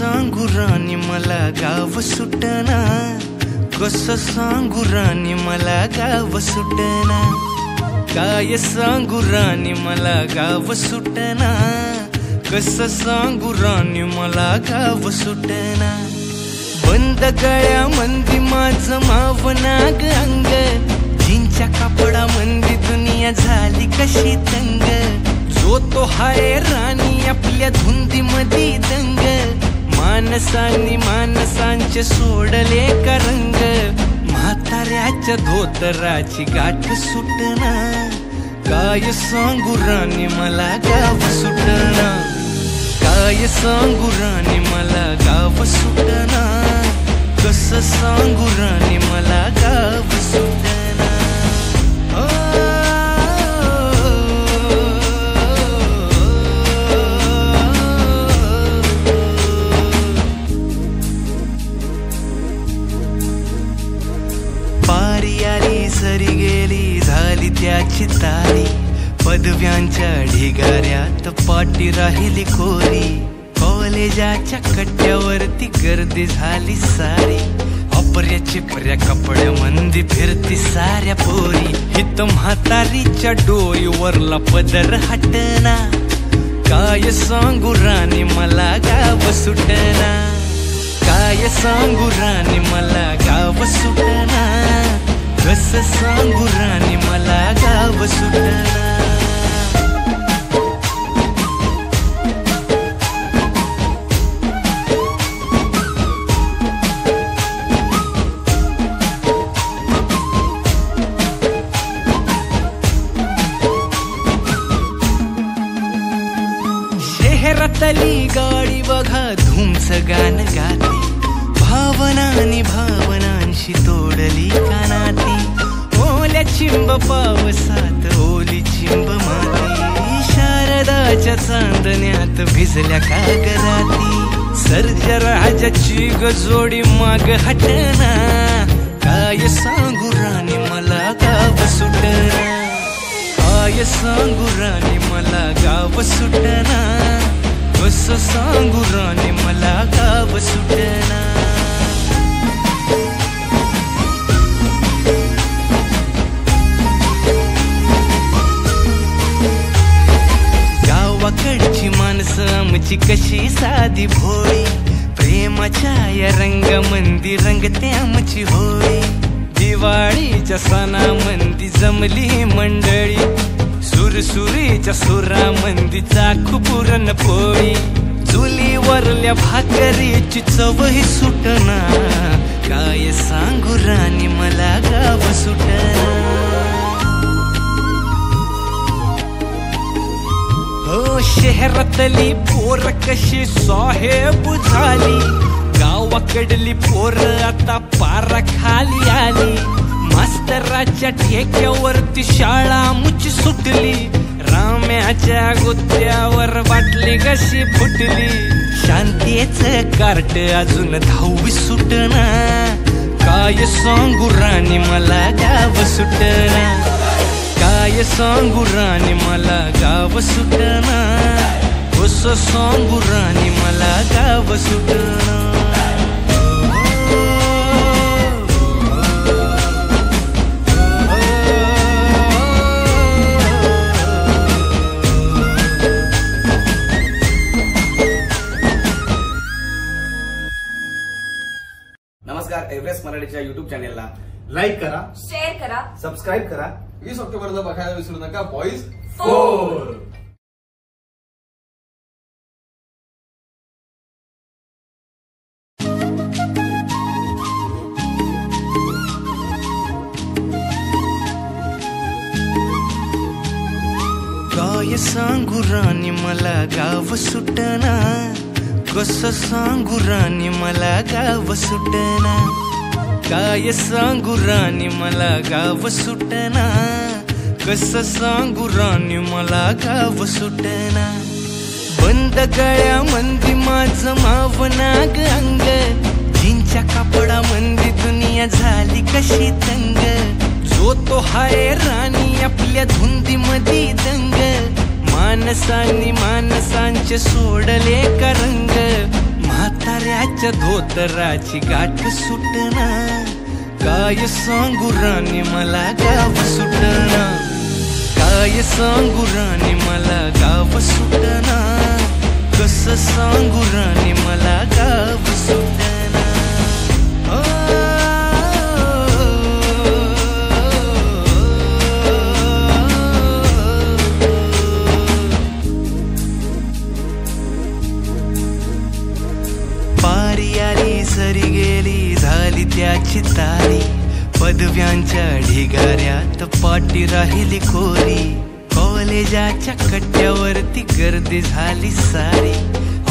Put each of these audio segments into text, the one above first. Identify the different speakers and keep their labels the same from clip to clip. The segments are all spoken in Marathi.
Speaker 1: सांगू राणी मला गाव सुटना, कसं सांगू राणी मला गाव सुटना, काय सांगू राणी मला गाव सुटना, कसं सांगू राणी मला गाव सुटना। बंद गळ्यामंदी माझं मावनाग अंग, जीनच्या कापडामंदी दुनिया झाली कशी तंग, जो तो हाय राणी आपल्या धुंदीमधी दंग, माणसांनी माणसांचे सोडले का रंग, म्हाताऱ्याच्या धोतराची गाठ सुटना, काय सांगू राणी मला गाव सुटना, काय सांगू राणी मला गाव सुटना, कसं सांगू राणी मला गाव सुटना। पारी आली सरी गेली झाली त्याची तारी, पदव्यांच्या ढिगाऱ्यात पाटी राहिली कोरी, कॉलेजाच्या कट्ट्यावरती गर्दी झाली सारी, अपर्या चिपर्या कपड्यामंदी फिरती साऱ्या पोरी, हित म्हातारीच्या डोईवरला पदर हटना, काय सांगू राणी मला गाव सुटना, काय सांगू राणी मला गाव सुटना, कसं सांगू राणी मला गाव सुटना। शहरातली गाडी बघा धूमचं गाणं गाते, भावनांनी भावनांशी तोडली कानाती, ओल्या चिंब पावसात ओली चिंब माती, शारदाच्या चांदण्यात भिजल्या कागदाती, सर्जराजाची गजोडी माग हटना, काय सांगू राणी मला गाव सुटना, काय सांगू राणी मला गाव सुटना, कसं सांगू राणी मला गाव सुटना। गावाकडची माणसं आमची कशी साधी भोळी, प्रेमाच्या या रंगामंदी रंगते आमची होळी, दिवाळीच्या सणामंदी जमली मंडळी, सुरसुरीच्या सुरामंदी चाखू पुरणपोळी, चुलीवरल्या भाकरीची चवही सुटना, काय सांगू राणी मला गाव सुटना। हो शहरातली पोर कशी साहेब झाली, गावाकडली पोर आता पारा खाली आली, मास्तराच्या ठेक्यावरती शाळा मुची सुटली, राम्याच्या गुत्त्यावर बाटली कशी फुटली, शांतीचं कार्ट अजून 10वी सुटना, काय सांगू राणी मला गाव सुटना, काय सांगू राणी मला गाव सुटना, कसं सांगू राणी मला गाव सुटना।
Speaker 2: नमस्कार, एव्हरेस्ट मराठीच्या युट्यूब चॅनेलला
Speaker 3: लाईक करा,
Speaker 4: शेअर करा,
Speaker 3: सबस्क्राईब करा।
Speaker 5: 20 ऑक्टोबरला बघायला विसरू नका बॉईज 4।
Speaker 1: काय सांगू राणी मला गाव सुटना, कसं सांगू राणी मला गाव सुटना, काय सांगू राणी मला गाव सुटना, कसं सांगू राणी मला गाव सुटना। बंद गळ्यामंदी माझं मावनाग अंग, जीनच्या कापडामंदी दुनिया झाली कशी तंग, जो तो हाय राणी आपल्या धुंदीमधी दंग, माणसांनी माणसांचे सोडले का रंग, म्हाताऱ्याच्या धोतराची गाठ सुटना, काय सांगू राणी मला गाव सुटना, काय सांगू राणी मला गाव सुटना, कसं सांगू राणी मला गाव सुटना. पारी आली सरी गेली झाली त्याची तारी, पदव्यांच्या ढिगाऱ्यात पाटी राहिली कोरी, कॉलेजाच्या कट्ट्यावरती गर्दी झाली सारी,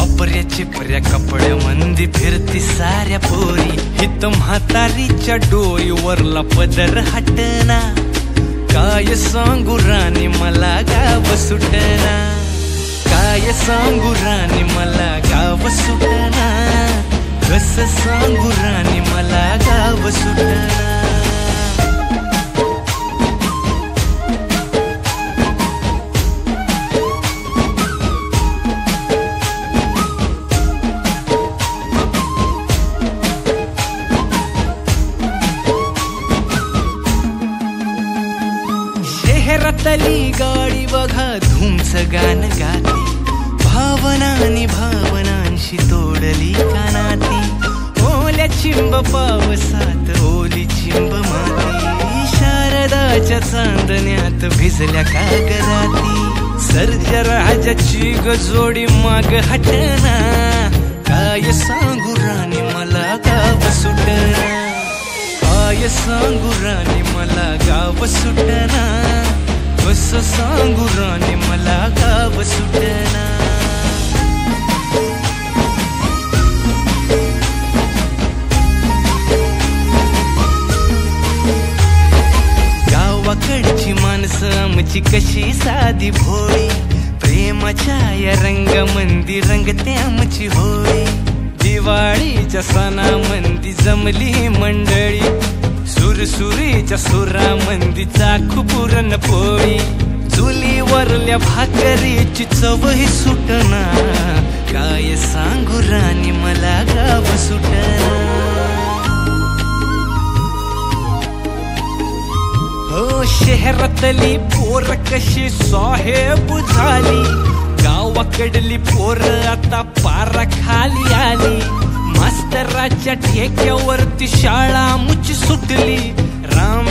Speaker 1: अपर्या चिपर्या कपड्या मंदी फिरती साऱ्या पोरी, हित म्हातारीच्या डोईवरला पदर हटना, काय सांगू राणी मला गाव सुटना, काय सांगू राणी मला गाव सुटना, कसं सांगू राणी मला गाव सुटना. शहरातली गाडी बघा धूमचं गाणं गाते, भावनानी भावनांशी तोडली कानाती, ओल्या चिंब पावसात ओली चिंब माती, शारदाच्या चांदण्यात भिजल्या कागदाती, सर्जराजाची गजोडी माग हटना, काय सांगू राणी मला गाव सुटना, काय सांगू राणी मला गाव सुटना, कसं सांगू राणी मला गाव सुटना. गावाकडची माणसं आमची कशी साधी भोळी, प्रेमाच्या या रंगामंदी रंगते आमची होळी, दिवाळीच्या सणामंदी जमली मंडळी, सुरसुरीच्या सुरामंदी चाखू पुरणपोळी, चुलीवरल्या भाकरीची चवही सुटना, काय सांगू राणी मला गाव सुटना. हो शहरातली पोर कशी साहेब झाली, गावाकडली पोर आता पारा खाली आली, मास्तराच्या ठेक्यावरती शाळा मुची सुटली,